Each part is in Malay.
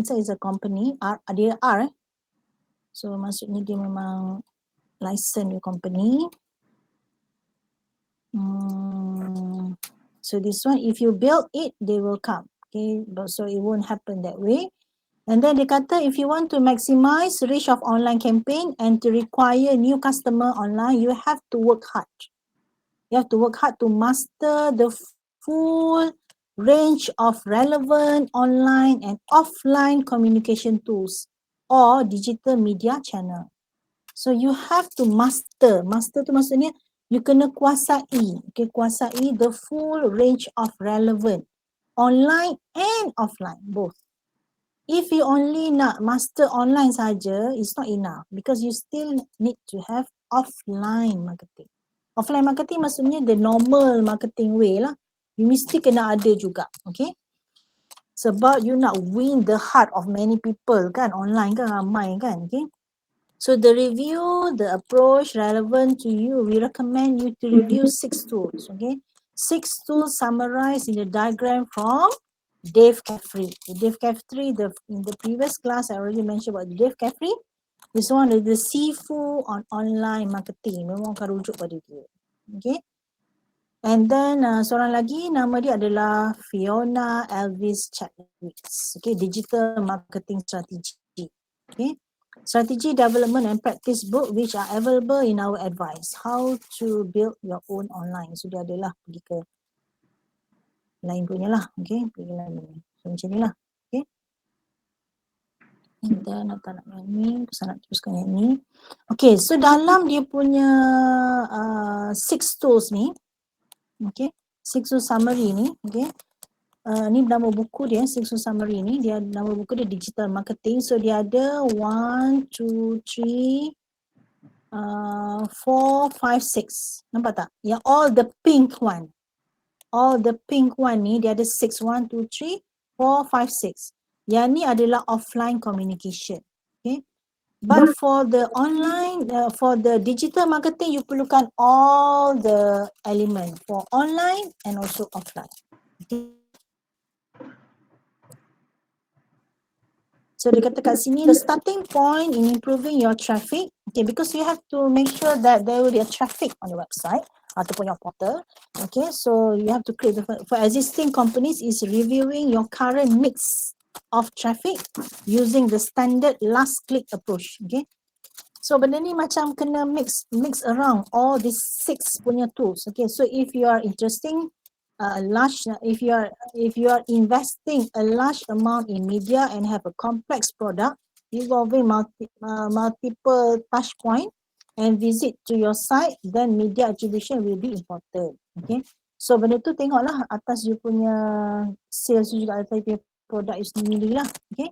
Insight is a company, dia R. So maksudnya dia memang license your company. So this one, if you build it, they will come. Okay, but so it won't happen that way. And then dia kata, if you want to maximize reach of online campaign and to require new customer online, you have to work hard. You have to work hard to master the full range of relevant online and offline communication tools or digital media channel. So you have to master. Master tu maksudnya you kena kuasai. Okay, kuasai the full range of relevant online and offline, both. If you only nak master online saja, it's not enough because you still need to have offline marketing. Offline marketing maksudnya the normal marketing way lah. You mesti kena ada juga, okay? Sebab you nak win the heart of many people kan, online kan, ramai kan, okay? So the review, the approach relevant to you, we recommend you to review 6 tools, okay? 6 tools summarized in the diagram from Dave Caffrey. Dave Caffrey, in the previous class, I already mentioned about Dave Caffrey. This one is the Sifu on online marketing. Memang akan rujuk pada dia. Okay. And then seorang lagi, nama dia adalah Fiona Elvis Chadwicks. Okay, Digital Marketing Strategy. Okay. Strategy development and practice book which are available in our advice. How to build your own online. So dia adalah pergi ke lain punya lah, okay, pergi lain punya. So macam ni lah, okay. And then nak yang ni, saya nak teruskan yang ni. Okay, so dalam dia punya 6 tools ni, okay, 6 tools summary ni, okay. Ni nama buku dia, 6 tools summary ni, dia nama buku dia Digital Marketing. So dia ada 1, 2, 3, 4, 5, 6. Nampak tak? Yang all the pink one. All the pink one ni dia ada 6, 1, 2, 3, 4, 5, 6. Yang ni adalah offline communication. Okay. But for the online, for the digital marketing, you perlukan all the element for online and also offline. Okay. So dia kata kat sini, the starting point in improving your traffic, okay, because you have to make sure that there will be a traffic on your website ataupun your portal. Okay, so you have to create for existing companies is reviewing your current mix of traffic using the standard last click approach. Okay, so benda ni macam kena mix around all these 6 punya tools. Okay, so if you are interesting if you are investing a large amount in media and have a complex product involving multiple touch point and visit to your site, then media attribution will be important. Okay, so benda tu tengoklah atas you punya sales you juga, atas you punya produk you sendiri lah. Okay,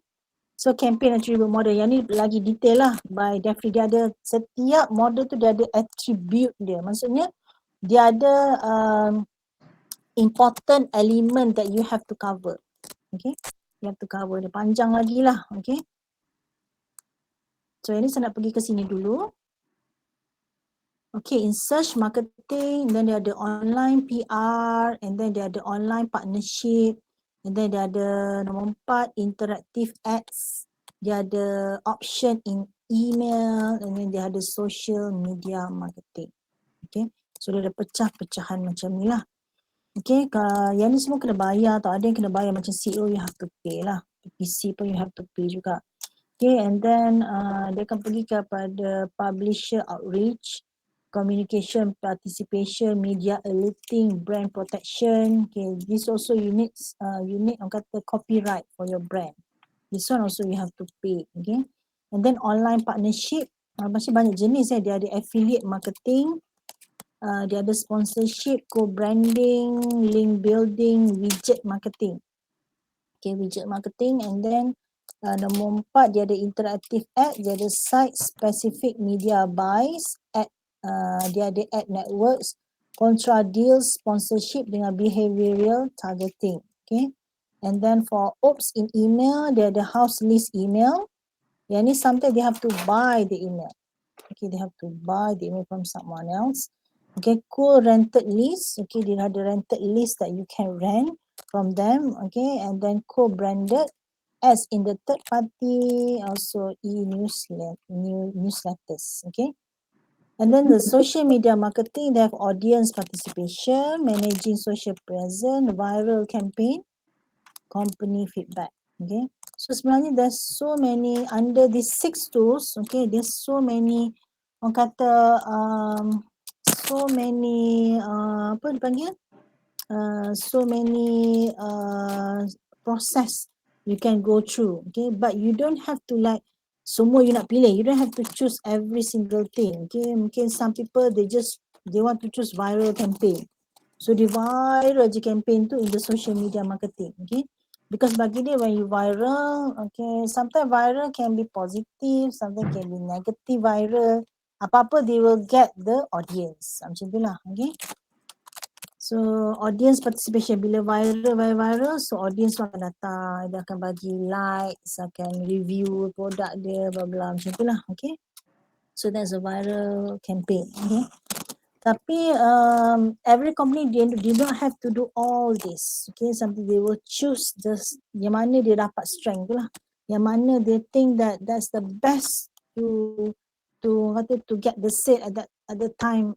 so campaign attribute model yang ni lagi detail lah by Jeffrey. Dia ada setiap model tu dia ada attribute dia, maksudnya dia ada important element that you have to cover. Okay, you have to cover. Dia panjang lagi lah. Okay, so ini saya nak pergi ke sini dulu. Okay, in search marketing, then dia ada online PR, and then dia ada online partnership, and then dia ada nombor 4 interactive ads, dia ada option in email, and then dia ada social media marketing. Okay, so dia ada pecah-pecahan macam ni lah. Okay, yang ni semua kena bayar tau. Ada yang kena bayar macam CEO you have to pay lah. PC pun you have to pay juga. Okay, and then dia akan pergi kepada publisher outreach, communication participation, media alerting, brand protection. Okay, this also you need orang kata copyright for your brand. This one also you have to pay. Okay, and then online partnership, masih banyak jenis dia ada affiliate marketing, dia ada sponsorship, co-branding, link building, widget marketing. Okay, widget marketing, and then nombor 4 dia ada interactive ad, dia ada site specific media buys, ad, dia ada ad networks, contra deals, sponsorship dengan behavioral targeting. Okay, and then for ops in email, dia ada house list email. Yang ni sometimes they have to buy the email. Okay, they have to buy the email from someone else. Okay, cool rented list. Okay, dia ada rented list that you can rent from them. Okay, and then co-branded. as in the third party, also newsletters. Okay. And then the social media marketing, they have audience participation, managing social presence, viral campaign, company feedback. Okay. So sebenarnya there's so many under these 6 tools. Okay. There's so many, orang kata, so many, apa dipanggil? So many process you can go through. Okay. But you don't have to like, semua you nak pilih. You don't have to choose every single thing. Okay. Mungkin some people, they want to choose viral campaign. So the viral je campaign tu in the social media marketing. Okay. Because bagi dia when you viral, okay, sometimes viral can be positive, sometimes can be negative viral. Apa-apa they will get the audience. Macam tu lah. Okay. So audience participation, bila viral, so audience akan datang, dia akan bagi likes, akan review produk dia, bla bla, macam tu lah. Okay. So that's a viral campaign. Okay. Tapi every company they don't have to do all this. Okay, something they will choose just yang mana dia dapat strength tu lah. Yang mana they think that that's the best to get the sale at the time,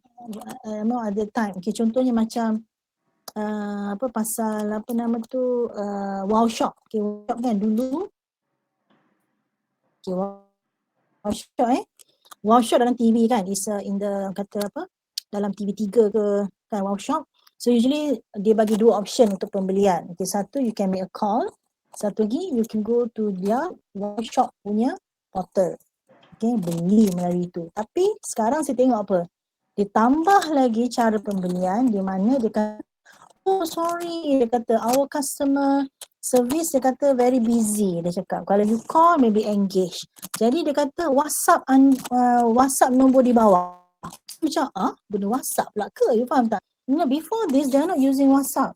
at the time. Okay, contohnya macam apa pasal apa nama tu wow shop. Okay, wow shop kan dulu. Okay, wow shop wow shop dalam TV kan is in the kata apa dalam TV3 ke kan wow shop. So usually dia bagi 2 option untuk pembelian. Okay, satu you can make a call, satu lagi you can go to their wow shop punya portal. Okay, beli melalui itu. Tapi sekarang saya tengok apa, ditambah lagi cara pembelian di mana dia kata, oh sorry, dia kata our customer service, dia kata very busy, dia cakap kalau you call maybe engage. Jadi dia kata WhatsApp WhatsApp nombor di bawah. Macam benda WhatsApp pula ke, you faham tak? Before this they are not using WhatsApp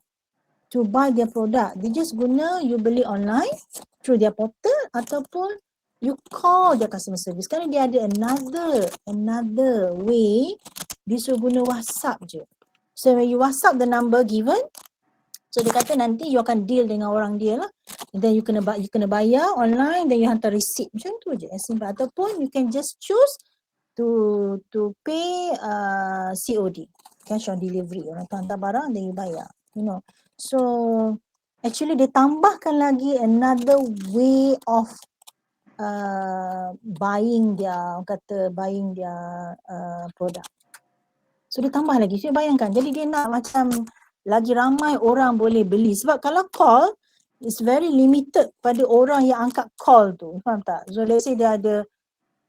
to buy their product. They just guna you beli online through their portal ataupun you call their customer service. Sekarang dia ada another way, dia suruh guna WhatsApp je. So when you WhatsApp the number given, so dia kata nanti you akan deal dengan orang dia lah. And then you kena bayar online, then you hantar receipt. Macam tu je. Simple. Ataupun you can just choose to pay COD, cash on delivery. Orang tu hantar barang, then you bayar. You know. So actually dia tambahkan lagi another way of buying their product. So dia tambah lagi. So bayangkan. Jadi dia nak macam lagi ramai orang boleh beli. Sebab kalau call, it's very limited pada orang yang angkat call tu. Faham tak? So let's say dia ada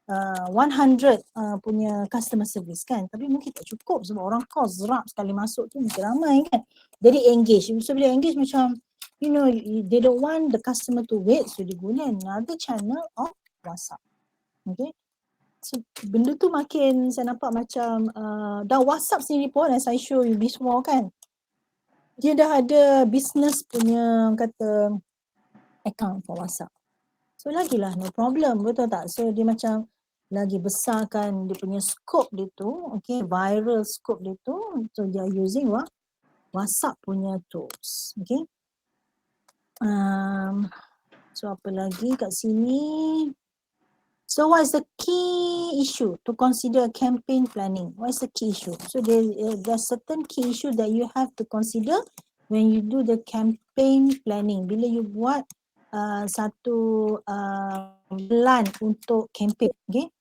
100 punya customer service kan. Tapi mungkin tak cukup sebab orang call zerap sekali masuk tu mungkin ramai kan. Jadi engage. So bila engage macam, you know, they don't want the customer to wait. So dia guna another channel of WhatsApp. Okay. So benda tu makin saya nampak macam dan WhatsApp sendiri pun as I show you before kan, dia dah ada business punya kata account for WhatsApp. So lagilah no problem, betul tak? So dia macam lagi besarkan dia punya scope dia tu, okay, viral scope dia tu. So they are using WhatsApp punya tools, okay. So apa lagi kat sini? So what is the key issue to consider campaign planning? What is the key issue? So there's certain key issue that you have to consider when you do the campaign planning. Bila you buat satu plan untuk campaign, okay?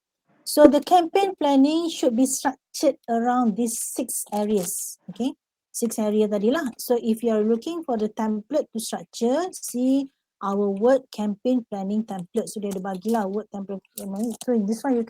So the campaign planning should be structured around these 6 areas, okay? 6 area tadilah. So if you are looking for the template to structure, see our word campaign planning template. So dia ada bagilah word template. So this one you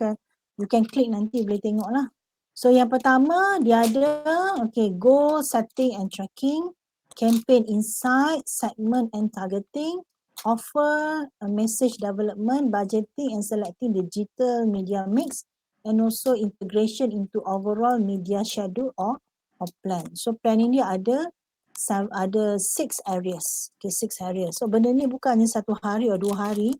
can click nanti boleh tengok lah. So yang pertama dia ada okay, goal setting and tracking, campaign insight, segment and targeting, offer, message development, budgeting and selecting digital media mix, and also integration into overall media schedule or plan. So planning dia ada 6 areas. Okay, 6 areas. So benda ni bukannya 1 hari atau 2 hari.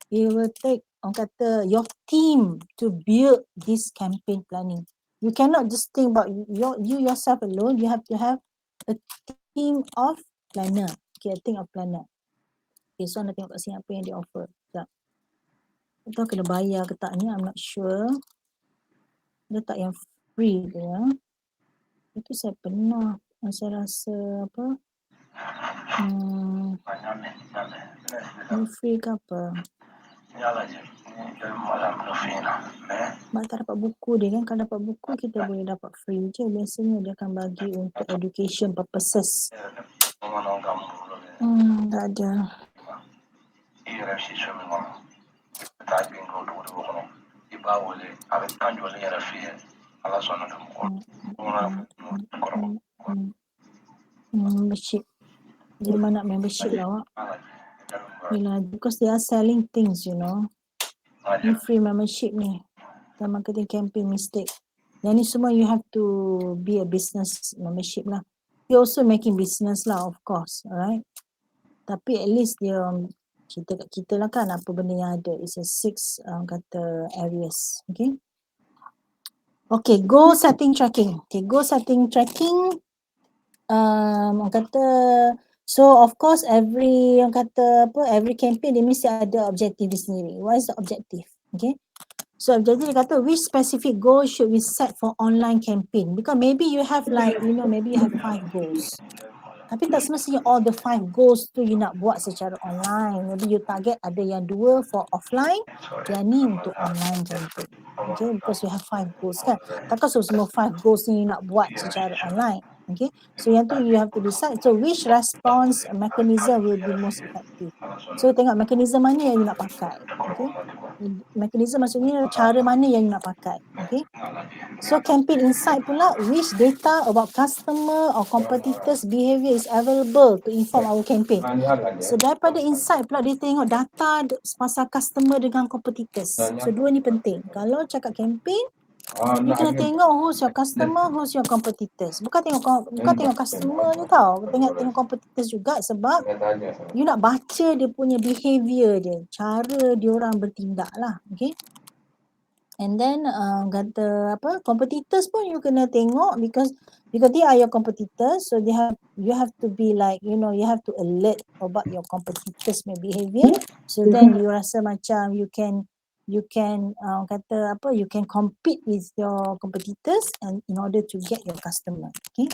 It will take, orang kata, your team to build this campaign planning. You cannot just think about you yourself alone. You have to have a team of planner. Okay, a team of planner. Okay, so anda tengok kat sini apa yang dia offer. Tak. Tak tahu kena bayar ke tak ni, I'm not sure. Dia tak yang free tu ya. Itu saya pernah, saya rasa apa, ni free ke apa. Mak tak dapat buku dia kan, kalau dapat buku kita boleh dapat free je. Biasanya dia akan bagi untuk education purposes. Tak ada. Membership. Dia mana nak membership lah awak. Yelah, because they are selling things, you know. Ni free membership ni. Dan marketing campaign mistake. Yang ni semua you have to be a business membership lah. You also making business lah, of course. Alright. Tapi at least dia cerita kat kita lah kan apa benda yang ada. It's a 6 kata areas. Okay. Okay, goal setting tracking. Okay, goal setting tracking. Orang kata, so of course every orang kata apa, every campaign dia mesti ada objektif dia sendiri. What is the objective? Okay. So jadi dia kata which specific goal should we set for online campaign? Because maybe you have like, you know, maybe you have 5 goals. Tapi tak semestinya all the 5 goals tu you nak buat secara online. Maybe you target ada yang 2 for offline, yang ni untuk online campaign. Okay, because you have 5 goals kan. Takkan semua 5 goals ni you nak buat secara online. Okay, so yang tu you have to decide. So which response mechanism will be most effective? So tengok mekanisme mana yang you nak pakai. Okay, mekanisme maksudnya cara mana yang you nak pakai. Okay. So campaign insight pula, which data about customer or competitors behavior is available to inform our campaign. So daripada insight pula dia tengok data pasal customer dengan competitors. So dua ni penting. Kalau cakap campaign, you kena tengok who's your customer, who's your competitors. Bukan tengok customer je tau. Tengok competitors juga sebab you nak baca dia punya behavior dia, cara dia orang bertindak lah. Okay. And then kata apa, competitors pun you kena tengok because they are your competitors, so you have to be like, you know, you have to alert about your competitors' behavior. So then you rasa macam you can kata apa, you can compete with your competitors and in order to get your customer. Okay.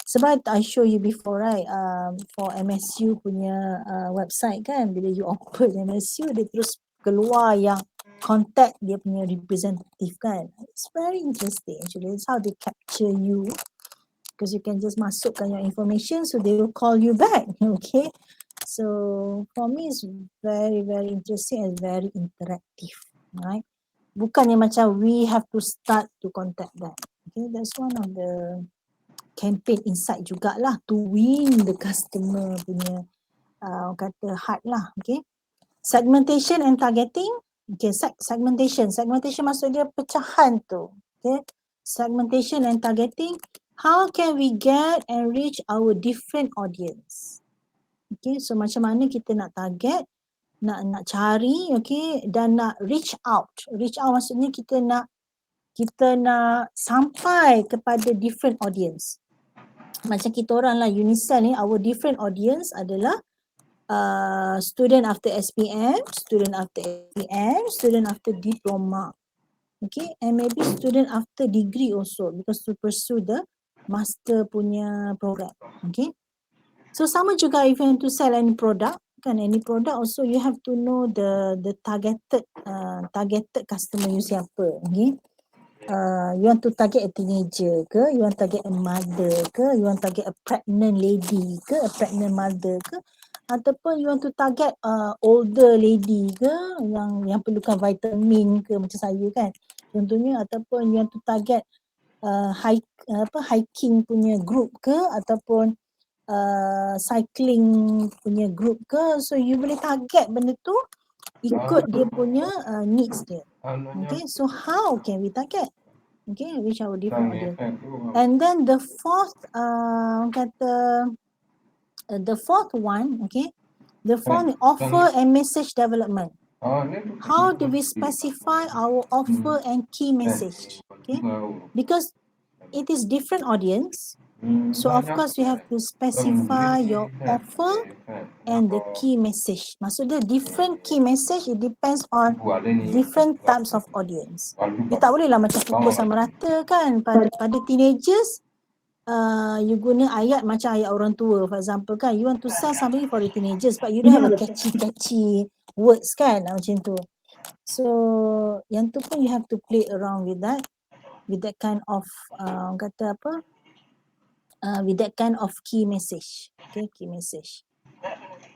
Sebab I show you before, right, for MSU punya website kan, bila you open MSU dia terus keluar yang contact dia punya representative kan. It's very interesting actually. It's how they capture you, because you can just masukkan your information so they will call you back. Okay, so for me it's very very interesting and very interactive, right? Bukannya macam we have to start to contact them. Okay, that's one of the campaign insight jugalah to win the customer punya kata heart lah. Okay, segmentation and targeting. Okay, segmentation maksud dia pecahan tu. Okay, segmentation and targeting, how can we get and reach our different audience. Okay, so macam mana kita nak target, nak cari, okay, dan nak reach out maksudnya kita nak sampai kepada different audience. Macam kita orang lah Unicell ni, our different audience adalah student after SPM, student after SPM, student after diploma. Okay, and maybe student after degree also, because to pursue the master punya program. Okay, so sama juga if you want to sell any product kan, any product also you have to know the targeted customer you siapa. Okay, you want to target a teenager ke, you want to target a mother ke, you want to target a pregnant lady ke, a pregnant mother ke, ataupun you want to target older lady ke yang perlukan vitamin ke macam saya kan contohnya, ataupun you want to target hiking punya group ke, ataupun cycling punya group ke. So you boleh target benda tu ikut dia punya needs dia. Okay, so how can we target? Okay, reach our different audience. And then the fourth the fourth one, okay, the fourth offer and message development. How do we specify our offer and key message? Okay, because it is different audience, So of course you have to specify your offer and the key message. Maksudnya different key message, it depends on different types of audience. You tak boleh lah macam pukul sama rata kan. Pada teenagers, you guna ayat macam ayat orang tua, for example kan. You want to sell something for the teenagers but you don't have a catchy words kan, macam tu. So yang tu pun you have to play around with that kind of kata apa, with that kind of key message. Okay, key message.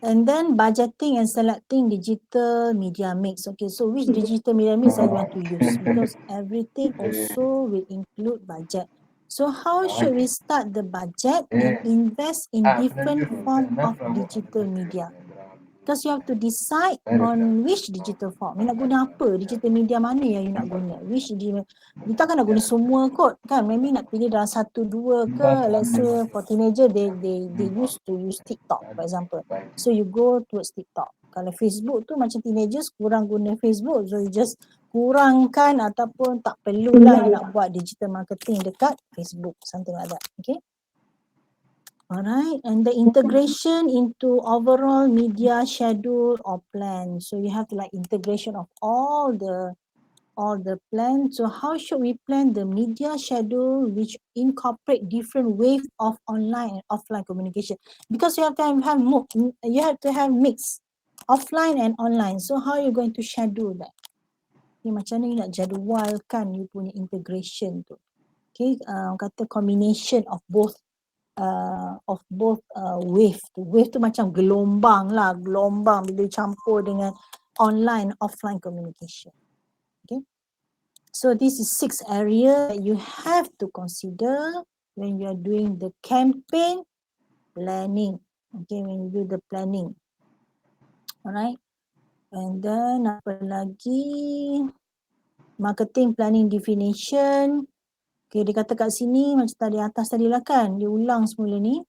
And then budgeting and selecting digital media mix. Okay, so which digital media mix are you want to use? Because everything also will include budget. So how should we start the budget and invest in different form of digital media? Because you have to decide on which digital form. You nak guna apa? Digital media mana yang you nak guna? Which digital, you takkan nak guna semua kot kan? Maybe nak pilih dalam satu dua ke. Let's say for teenager they used to use TikTok for example. So you go towards TikTok. Kalau Facebook tu macam teenagers kurang guna Facebook, so you just kurangkan ataupun tak perlulah you nak buat digital marketing dekat Facebook, something like that. Okay. Alright, and the integration into overall media schedule or plan. So you have to like integration of all the plans. So how should we plan the media schedule which incorporate different waves of online and offline communication? Because you have to have mix offline and online. So how are you going to schedule that? Okay, macam mana you nak jadualkan you punya integration tu? Okay, kata combination of both wave tu. Wave tu macam gelombang lah, gelombang bila campur dengan online offline communication. Okay, so this is 6 area that you have to consider when you are doing the campaign planning. Okay, when you do the planning. Alright, and then apa lagi, marketing planning definition. Okay, dia kata kat sini macam tadi atas tadi lah kan, dia ulang semula ni.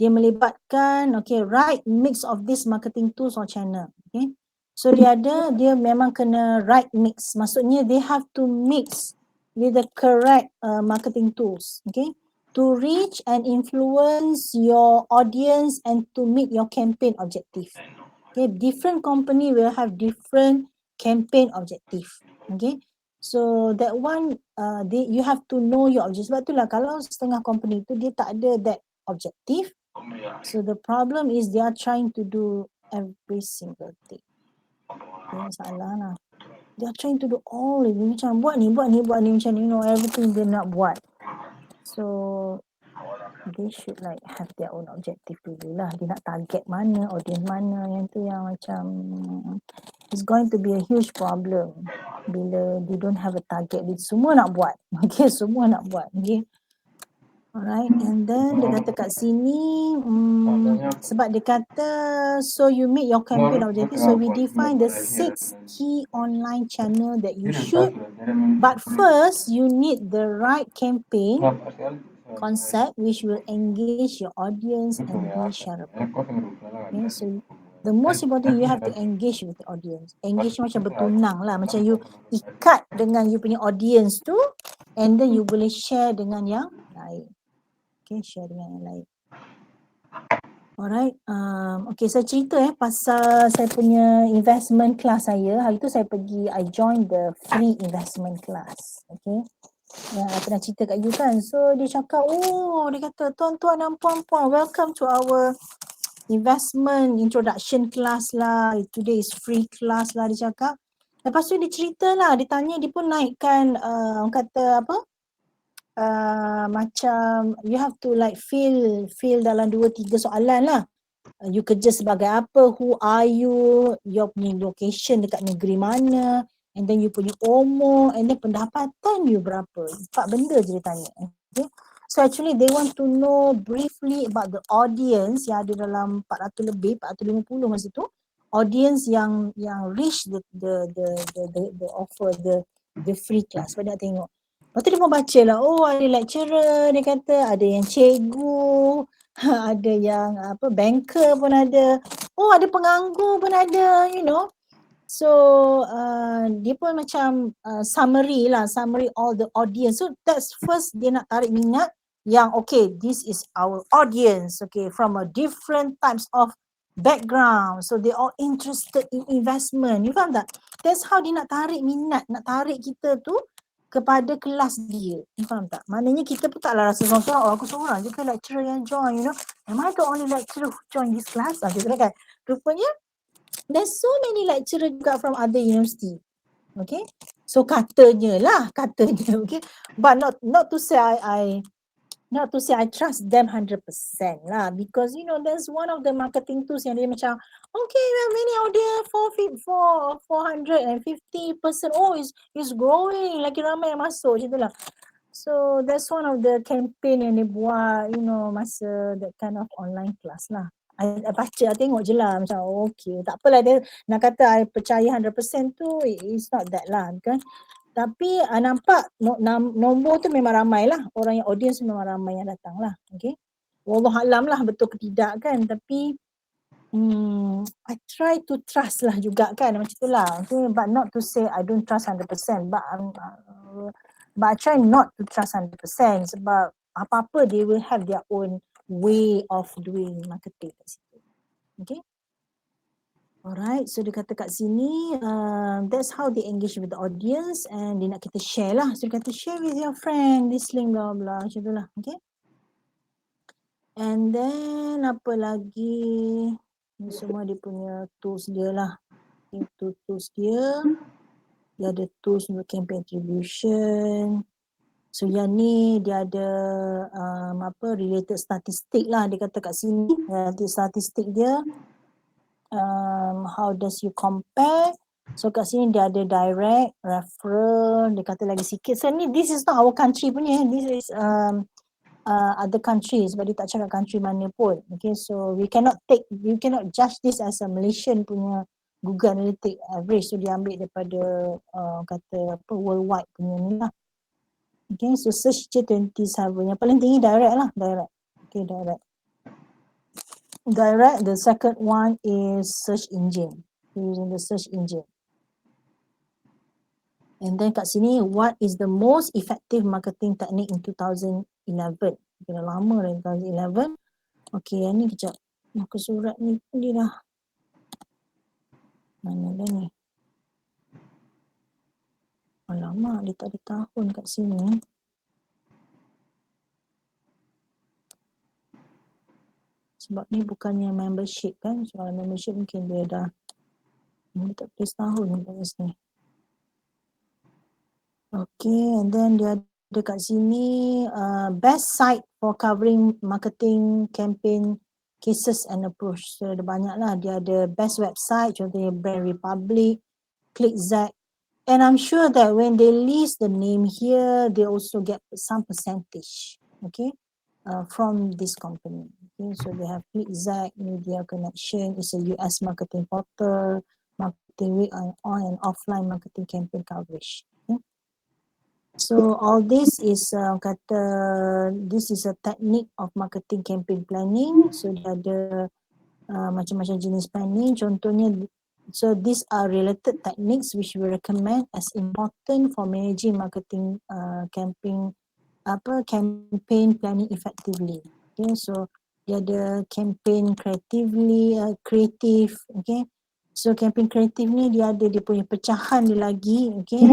Dia melibatkan right mix of this marketing tools or channel. Okay, so dia memang kena right mix, maksudnya they have to mix with the correct marketing tools, okay, to reach and influence your audience and to meet your campaign objective. Okay, different company will have different campaign objective. Okay, so that one you have to know your objective. Sebab itulah kalau setengah company tu dia tak ada that objective, so the problem is they are trying to do every single thing. Okay, salah lah. They are trying to do all of it. Macam buat ni macam ni, everything dia nak buat. So they should like have their own objective dulu lah. Dia nak target mana, audience mana, yang tu yang macam it's going to be a huge problem bila they don't have a target. Dia semua nak buat. Okay, semua nak buat. Okay. Alright, and then dia kata kat sini sebab dia kata so you meet your campaign objective, so we define the 6 key online channel that you should, but first you need the right campaign concept which will engage your audience and be shareable. Okay, so the most important you have to engage with the audience. Engage macam bertunang lah, macam you ikat dengan you punya audience tu, and then you boleh share dengan yang lain. Okay, share dengan yang lain. Alright, okay, saya cerita pasal saya punya investment class saya. Hari tu saya pergi, I join the free investment class. Okay, yang I pernah cerita kat you kan. So dia cakap, dia kata, tuan-tuan dan puan-puan, welcome to our investment introduction class lah. Today is free class lah, dia cakap. Lepas tu dia cerita lah, dia tanya, dia pun naikkan kata apa, macam you have to like fill dalam 2-3 soalan lah. You kerja sebagai apa, who are you, your punya location dekat negeri mana, and then you punya umur, and then pendapatan you berapa. 4 benda je dia tanya. Okay. So actually they want to know briefly about the audience yang ada dalam 400 lebih, 450 masa tu. Audience yang reach the offer, the free class. Sebab dia nak tengok. Lepas tu dia pun baca lah, ada lecturer, dia kata, ada yang cikgu, ada yang banker pun ada, ada penganggur pun ada, you know. So dia pun macam summary all the audience. So that's first dia nak tarik minat yang okay, this is our audience, okay, from a different types of background, so they all interested in investment. You faham tak? That's how dia nak tarik minat, nak tarik kita tu kepada kelas dia. You faham tak? Maknanya kita pun taklah rasa seorang-seorang, oh aku seorang je ke lecturer yang join, you know, am I the only lecturer who join this class? Gitu kan. Rupanya there's so many lecturer juga from other university. Okay, so katanya, okay, but not to say I trust them 100% lah, because you know there's one of the marketing tools yang dia macam, okay, we have many audience, 450%, oh it's growing, lagi ramai yang masuk macam tu lah. So that's one of the campaign yang dia buat, you know, masa that kind of online class lah. I baca, I tengok je lah macam okay, tak apalah dia nak kata I percaya 100% tu, it's not that lah kan. Tapi nampak nombor tu memang ramai lah, orang yang audience memang ramai yang datang lah. Okay, wallahualam lah betul ke tidak kan, tapi I try to trust lah juga kan, macam tu lah. Okay, but not to say I don't trust 100%, but I try not to trust 100% sebab apa-apa they will have their own way of doing marketing kat situ. Okay. Alright, so dia kata kat sini, that's how they engage with the audience, and dia nak kita share lah. So dia kata share with your friend, this link blah blah, macam tu lah. Okay. And then apa lagi? Ni semua dia punya tools dia lah. Itu tools dia. Dia ada tools untuk campaign attribution. So yang ni dia ada related statistik lah. Dia kata kat sini, statistik dia. How does you compare? So kat sini dia ada direct, referral, dia kata lagi sikit. So ni, this is not our country punya, this is other countries, sebab dia tak cakap country mana pun. Okay, so we cannot judge this as a Malaysian punya Google Analytics average. So dia ambil daripada kata apa worldwide punya ni lah. Okay, so search je 27, yang paling tinggi direct lah, direct. Okay, direct. The second one is search engine, using the search engine. And then kat sini, what is the most effective marketing technique in 2011? Dah lama dah 2011. Okay, yang ni kejap. Muka surat ni pun dia dah. Mana dah ni? Alamak, dia tak ada tahun kat sini. Sebab ni bukannya membership kan. Soal membership mungkin dia dah. Dia tak tulis tahun kat sini. Okay, and then dia ada kat sini best site for covering marketing campaign cases and approach. So ada banyak lah. Dia ada best website, contohnya Brand Republic, ClickZack. And I'm sure that when they list the name here, they also get some percentage, okay, from this company. Okay, so they have ClickZack, Media Connection, it's a US marketing portal, marketing week on and offline marketing campaign coverage. Okay. So all this is this is a technique of marketing campaign planning. So dia ada macam-macam jenis planning. Contohnya, so these are related techniques which we recommend as important for managing marketing campaign planning effectively. Okay, so dia ada campaign creative, okay. So campaign creative ni dia ada dia punya pecahan dia lagi, okay.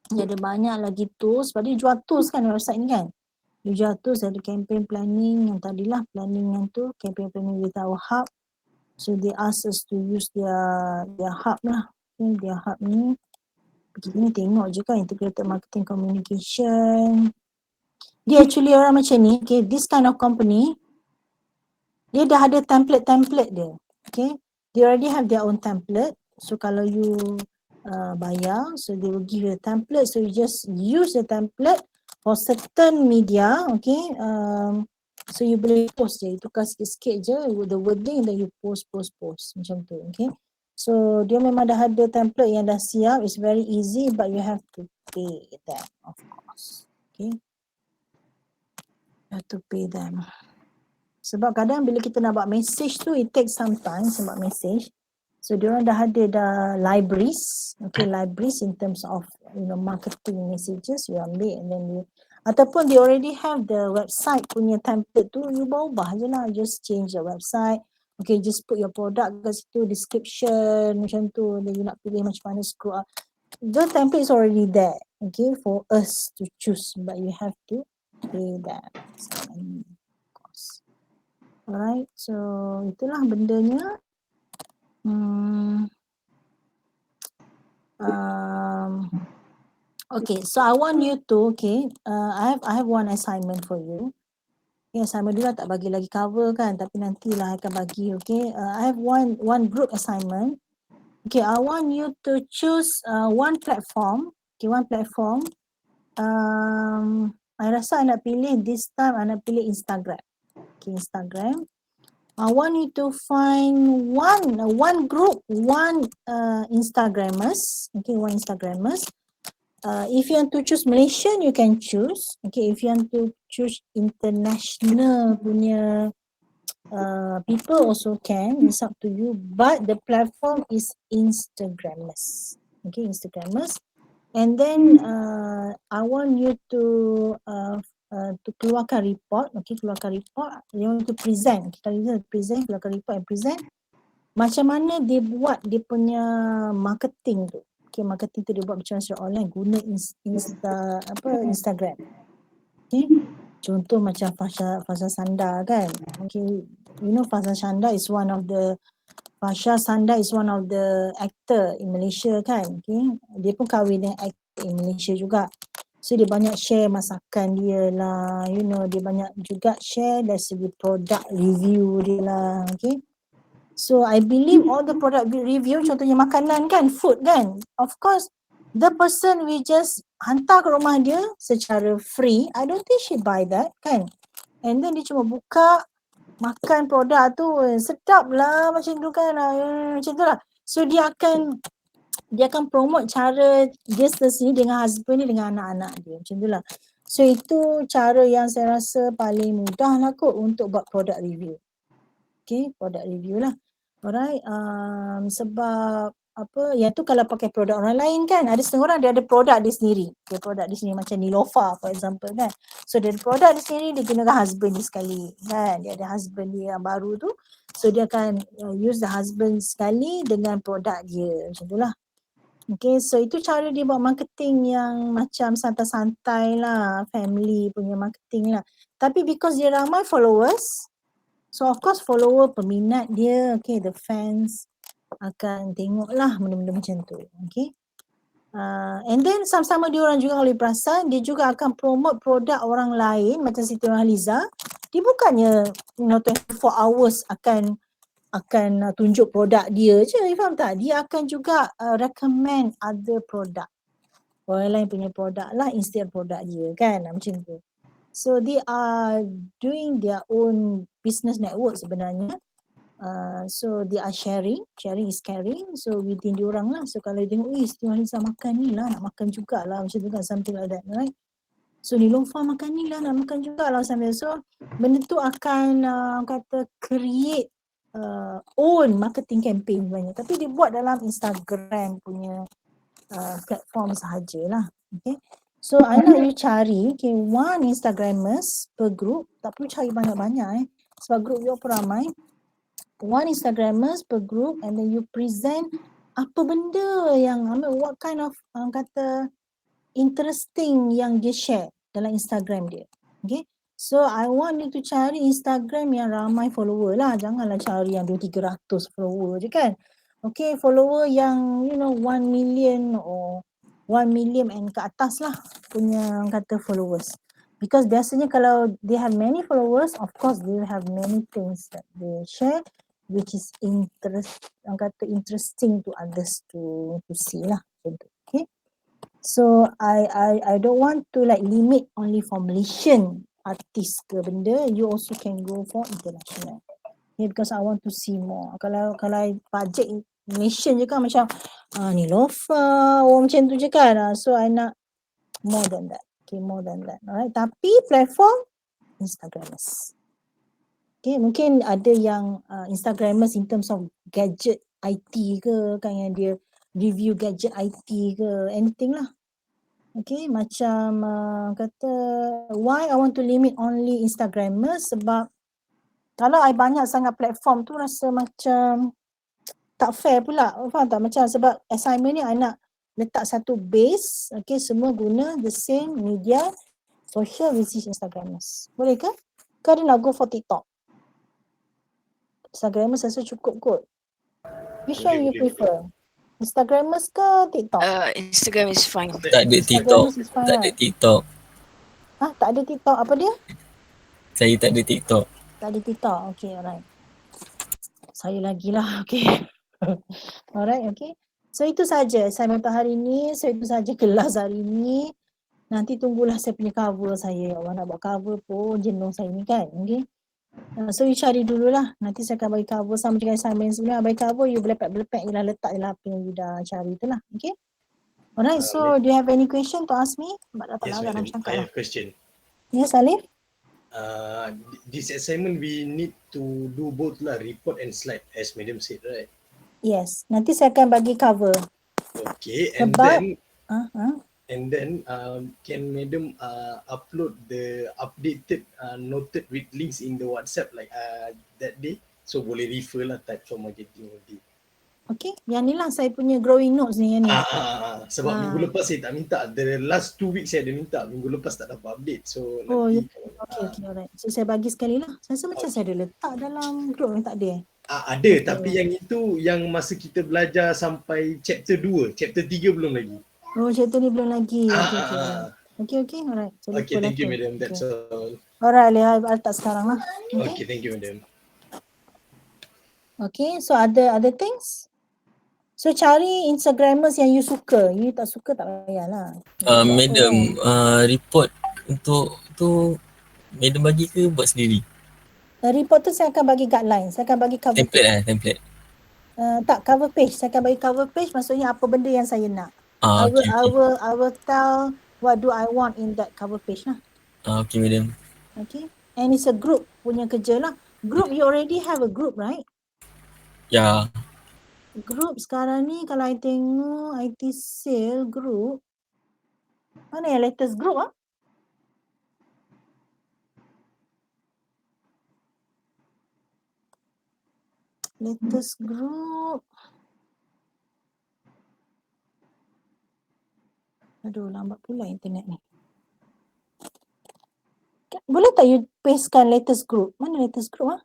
Dia ada banyak lagi tools, sebab dia jual tools kan website ni kan. Dia jual tools, ada campaign planning yang tadilah, planning yang tu, campaign planning with our hub. So they ask us to use their hub lah. Okay, their hub ni. Kita ni tengok je kan, integrated marketing communication. Dia actually orang macam ni, okay, this kind of company, dia dah ada template dia. Okay, they already have their own template. So kalau you bayar, so they will give you a template, so you just use the template for certain media, okay, so you boleh post je, tukar sikit-sikit je the wording, then you post macam tu, okay. So dia memang dah ada template yang dah siap, it's very easy, but you have to pay them, of course, okay, you have to pay them. Sebab kadang bila kita nak buat message tu, it takes some time sebab message. So diorang dah ada libraries, okay, libraries in terms of, you know, marketing messages, you ambil and then you Ataupun they already have the website punya template tu, you ubah je lah, just change the website. Okay, just put your product kat situ, description macam tu, then you nak pilih macam mana scroll up. The template is already there, okay, for us to choose, but you have to pay that cost. Alright, so itulah bendanya. Okay, so I want you to, okay, I have one assignment for you. Okay, assignment dulu tak bagi lagi cover kan, tapi nantilah I akan bagi, okay. I have one group assignment. Okay, I want you to choose one platform. Okay, one platform. I rasa I nak pilih this time, I nak pilih Instagram. Okay, Instagram. I want you to find one group, one Instagrammers. Okay, one Instagrammers. If you want to choose Malaysian, you can choose. Okay, if you want to choose international punya people also can. It's up to you. But the platform is Instagrammers. Okay, Instagrammers. And then I want you to keluarkan report. Okay, keluarkan report. You want to present. Kita present, keluarkan report and present. Macam mana dia buat dia punya marketing tu. Okay, marketing tu dia buat macam secara online guna Instagram. Okay, contoh macam Fasha Sanda kan. Okay, you know Fasha Sanda is one of the actor in Malaysia kan. Okay, dia pun kahwin dengan actor in Malaysia juga. So dia banyak share masakan dia lah, you know, dia banyak juga share dari segi produk review dia lah. Okay, so I believe all the product review, contohnya makanan kan, food kan, of course the person will just hantar ke rumah dia secara free. I don't think she buy that kan. And then dia cuma buka, makan produk tu, sedap lah macam tu kan, macam tu lah. So dia akan promote cara dia sendiri dengan husband dia, dengan anak-anak dia, macam tu lah. So itu cara yang saya rasa paling mudah lah kot untuk buat product review. Okay, product review lah. Alright, sebab apa, yang tu kalau pakai produk orang lain kan, ada setengah orang dia ada produk dia sendiri. Dia produk dia sendiri macam Nilofa for example kan. So dia ada produk dia sendiri, dia gunakan husband dia sekali kan. Dia ada husband dia yang baru tu. So dia akan use the husband sekali dengan produk dia, macam tu lah. Okay, so itu cara dia buat marketing yang macam santai-santai lah, family punya marketing lah. Tapi because dia ramai followers, so of course follower, peminat dia, okay, the fans akan tengok lah benda-benda macam tu. Okay, and then sama-sama dia orang juga, kalau perasan dia juga akan promote produk orang lain macam Siti Nurhaliza. Dia bukannya 24 hours akan tunjuk produk dia je, you faham tak? Dia akan juga recommend other product, orang lain punya produk lah instead produk dia kan, macam tu. So they are doing their own business network sebenarnya. So they are sharing is caring. So within diorang lah. So kalau dia tengok, Siti Nurhaliza makan ni lah, nak makan jugalah, macam tu kan, something like that, right? So Nilofa makan ni lah, nak makan jugalah, sampai. So benda tu akan kata create own marketing campaign banyak. Tapi dia buat dalam Instagram punya platform sahajalah. Okay, so I nak you cari, okay, one Instagrammers per group. Tak perlu cari banyak-banyak sebab group you pun ramai. One Instagrammers per group, and then you present apa benda yang, what kind of kata interesting yang dia share dalam Instagram dia. Okay, so I want you to cari Instagram yang ramai follower lah. Janganlah cari yang 200-300 follower je kan. Okay, follower yang 1 million or 1 million and ke atas lah punya kata followers. Because biasanya kalau they have many followers, of course they will have many things that they share which is interesting to others to see lah. Okay, so I don't want to like limit only for Malaysian artist ke benda. You also can go for international. Okay, because I want to see more. Kalau budget Malaysian je kan macam Nilofa, macam tu je kan. So I nak more than that. Okay, more than that. Alright, tapi platform Instagrammers. Okay, mungkin ada yang Instagrammers in terms of gadget IT ke kan, yang dia review gadget IT ke, anything lah. Okay, macam kata why I want to limit only Instagrammers, sebab kalau I banyak sangat platform tu rasa macam tak fair pula. Faham tak? Macam sebab assignment ni I nak letak satu base, okay, semua guna the same media social which is Instagrammers. Boleh ke? Ke ada nak go for TikTok? Instagrammers rasa cukup kot. Which one you prefer? Instagrammers ke TikTok? Instagram is fine. Tak ada TikTok. Instagrammers is fine, Tak ada right? TikTok. Tak ada TikTok. Apa dia? Saya tak ada TikTok. Tak ada TikTok. Okay, alright. Saya lagi lah. Okay. Alright, okay. So itu saja assignment hari ni. So itu saja kelas hari ni. Nanti tunggulah saya punya cover saya. Orang nak buat cover pun jenuh saya ni kan. Okay. So you cari dululah. Nanti saya akan bagi cover sama dengan assignment sebelum bagi cover. You belepek-belepek je lah. Letak je lah apa yang you dah cari tu lah. Okay. Alright, so do you have any question to ask me? Yes, madam. I have question. Yes, Alif? This assignment we need to do both lah, report and slide as madam said, right? Yes, nanti saya akan bagi cover. Okay, Sebab, and then can madam upload the updated noted with links in the WhatsApp like that day, so boleh refer lah types of marketing nanti. Okay, yang ni lah saya punya growing notes ni yang ni. Sebab minggu lepas saya tak minta, the last 2 weeks saya ada minta, minggu lepas tak dapat update, so nanti okay, alright. So saya bagi sekali lah. Saya rasa macam saya ada letak dalam group ni, tak ada ada, tapi yang itu yang masa kita belajar sampai chapter 2, chapter 3 belum lagi. Oh, chapter ni belum lagi. Okay, alright. So, okay, thank you madam, that's all. Alright, I'll letak sekarang lah. Okay, thank you madam. Okay, so other things? So cari Instagrammers yang you suka. You tak suka tak payahlah. Madam, report untuk tu madam bagi ke buat sendiri? Report tu saya akan bagi guideline. Saya akan bagi cover template template. Tak, cover page. Saya akan bagi cover page, maksudnya apa benda yang saya nak. I will tell what do I want in that cover page lah. Okay madam. Okay. And it's a group punya kerja lah. Group, you already have a group, right? Ya. Group sekarang ni kalau I tengok IT sale group, mana yang latest group ah? Latest group. Aduh, lambat pula internet ni. Boleh tak you pastekan latest group? Mana latest group ah?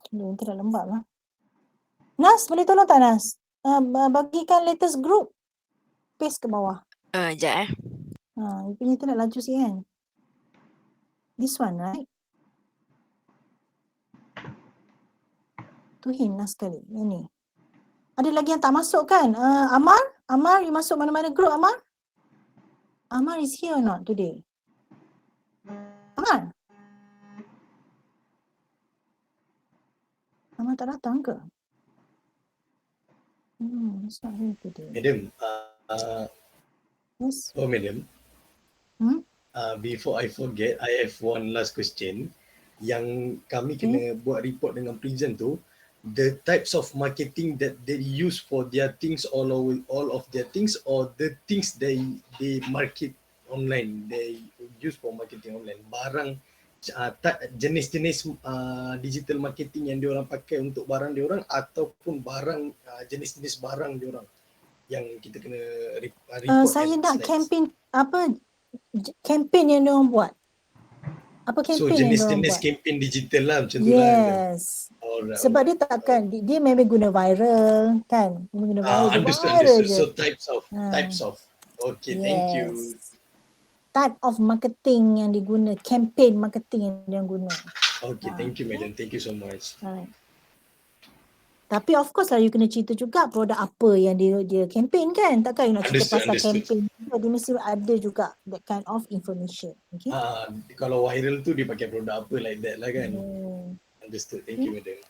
Aduh, internet lambat lah. Nas, boleh tolong tak Nas? Bagikan latest group. Paste ke bawah. Sekejap You punya internet laju sikit kan? This one, right? Tuhin Nas sekali. Yang ni. Ada lagi yang tak masuk kan? Amar, you masuk mana-mana group Amar? Amar is here or not today? Amar? Amar tak datang ke? It's not here today. Madam, Yes. oh madam, before I forget, I have one last question. Yang kami kena buat report dengan prison tu, the types of marketing that they use for their things, all of their things, or the things they market online, they use for marketing online, barang jenis-jenis digital marketing yang diorang pakai untuk barang diorang, ataupun barang jenis-jenis barang diorang yang kita kena report. Saya nak campaign campaign yang diorang buat. Apa campaign so yang diorang jenis-jenis buat? campaign digital lah macam tu lah. Yes. Sebab dia takkan, dia memang guna viral kan. Dia guna viral, understood. So types of. Okay, yes. Thank you. Type of marketing yang diguna, campaign marketing yang dia guna. Okay, thank you madam. Thank you so much. Alright. Tapi of course lah you kena cerita juga produk apa yang dia campaign kan. Takkan you nak cerita pasal campaign. Dia mesti ada juga that kind of information. Okay. Kalau viral tu dia pakai produk apa like that lah kan. Understood. Thank you madam.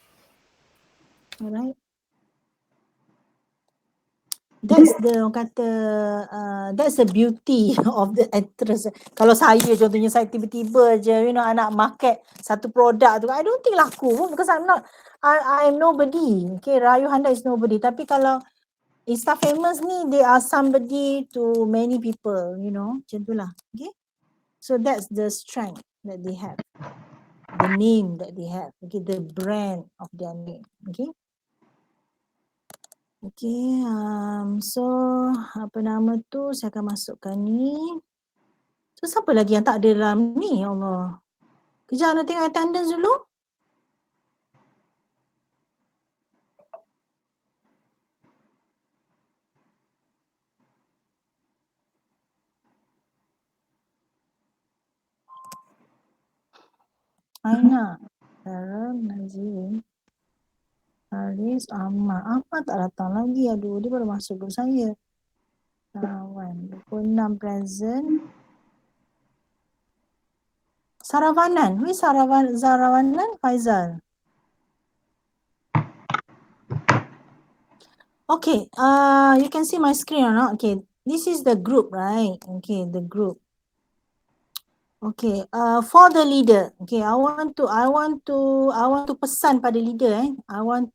Alright. That's the orang kata that's the beauty of the actress. Kalau saya contohnya, saya tiba-tiba je anak market satu produk tu, I don't think laku pun because I'm nobody. Okay, Rayu Handa is nobody. Tapi kalau Insta famous ni, they are somebody to many people, you know, macam tu lah. Okay. So that's the strength that they have. The name that they have. Okay, the brand of their name. Okay. Okay, so apa nama tu, saya akan masukkan ni. So siapa lagi yang tak ada dalam ni, ya Allah. Kejap nak tengok attendance dulu. Aina, Sarah, Nazim, Haris, Ahmad. Ahmad tak datang lagi. Aduh, dia baru masuk grup saya. Kawan, 26 present. Saravanan. Who is Saravanan? Faizal. Okay, you can see my screen or not? Okay, this is the group, right? Okay, the group. Okay, for the leader. Okay, I want to pesan pada leader. I want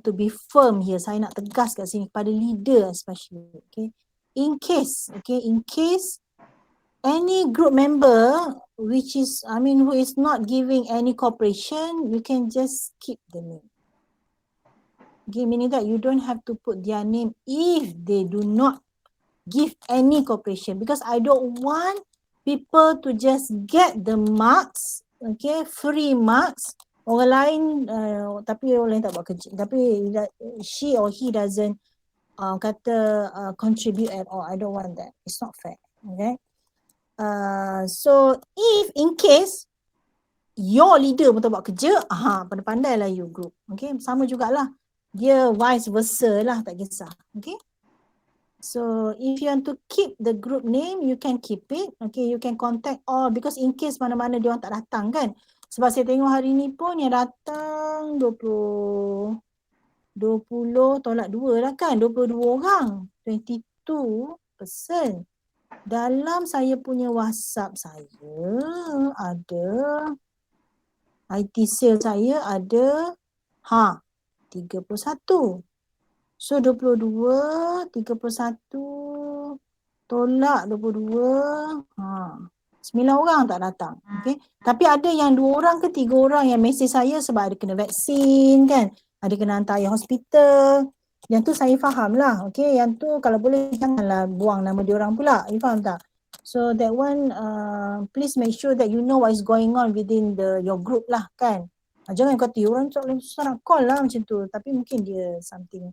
to be firm here. Saya nak tegas kat sini pada leader especially. Okay, in case any group member who is not giving any cooperation, you can just keep the name. Okay, meaning that you don't have to put their name if they do not give any cooperation, because I don't want people to just get the marks, okay, free marks. Orang lain, tapi orang lain tak buat kerja. Tapi she or he doesn't contribute at all. I don't want that. It's not fair. Okay. So if in case your leader pun tak buat kerja, pandai-pandai lah you group. Okay. Sama jugalah. Dia vice versa lah, tak kisah. Okay. So if you want to keep the group name, you can keep it. Okay, you can contact all, because in case mana-mana dia orang tak datang kan. Sebab saya tengok hari ni pun yang datang 20 tolak 2 lah kan, 22 orang, 22 person. Dalam saya punya WhatsApp saya ada, IT sale saya ada 31. So 22, 31, tolak 22, 9 orang tak datang. Okay. Tapi ada yang 2 orang ke 3 orang yang mesej saya sebab ada kena vaksin kan, ada kena hantar ayah hospital. Yang tu saya faham lah. Okay. Yang tu kalau boleh janganlah buang nama diorang pula. You faham tak? So that one, please make sure that you know what is going on within your group lah kan. Jangan kata orang susah nak call lah macam tu. Tapi mungkin dia something,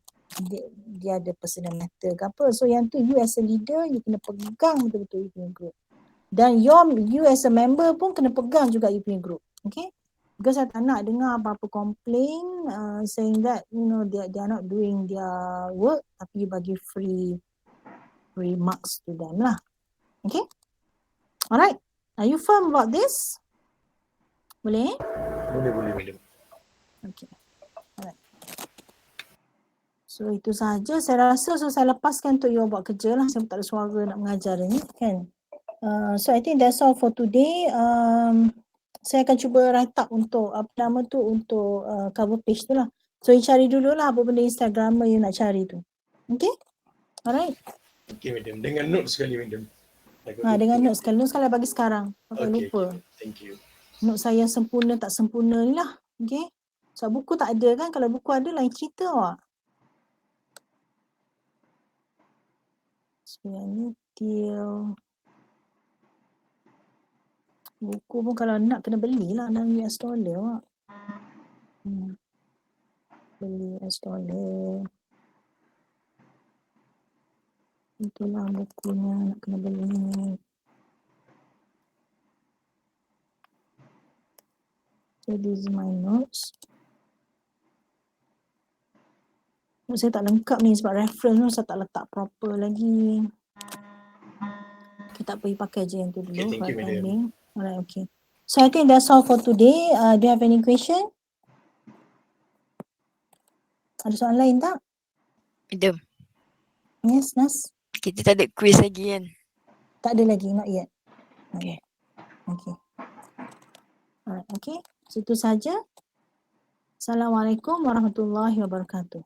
dia ada personal matter ke apa. So yang tu you as a leader, you kena pegang betul-betul you punya group. Dan you as a member pun kena pegang juga you punya group. Okay. Because saya tak nak dengar apa-apa complain saying that, you know, they are not doing their work, tapi you bagi free marks to them lah. Okay. Alright. Are you firm about this? Boleh? Boleh. Okay. Alright. So itu sahaja saya rasa. So saya lepaskan untuk you buat kerja lah. Saya tak ada suara nak mengajar ni kan. So I think that's all for today. Saya akan cuba write up untuk apa nama tu, untuk cover page tu lah. So you cari dulu lah apa benda Instagram you nak cari tu. Okay? Alright. Okay, madam. Dengan note sekali, madam. Dengan note sekali. Note sekali bagi sekarang. Okay, lupa. Okay. Thank you. Note saya sempurna tak sempurna ni lah. Okay? So buku tak ada kan. Kalau buku ada lain cerita awak. So yang ni deal. Buku pun kalau nak kena belilah dalam US dollar awak. Beli US dollar. Itulah bukunya nak kena beli. So this is my notes. Saya tak lengkap ni sebab reference saya tak letak proper lagi. Kita tak pergi pakai je yang tu dulu. Okay, thank you, madam. Alright, okay. So I think that's all for today. Do you have any question? Ada soalan lain tak? Madam, Yes, Nas? kita tak ada quiz lagi kan? Tak ada lagi, not yet. Okay. Okay. Alright, okay. So itu saja. Assalamualaikum warahmatullahi wabarakatuh.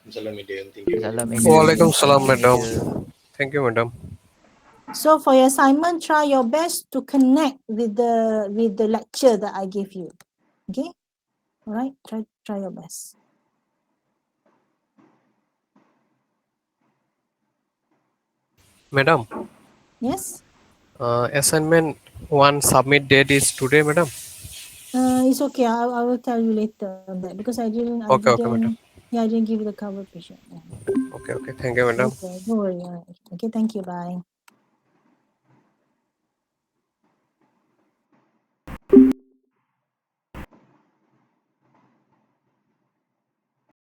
Waalaikumsalam, Madam. Thank you. Salam. Waalaikumsalam, madam. Madam. Thank you, madam. So for your assignment, try your best to connect with the lecture that I gave you. Okay? All right? Try your best. Madam, Yes? assignment 1 submit date is today, madam. It's okay. I will tell you later on that because I didn't Okay, madam. I didn't give you the cover picture. Yeah. Okay. Thank you, madam. Okay, don't worry. All right. Okay, thank you. Bye.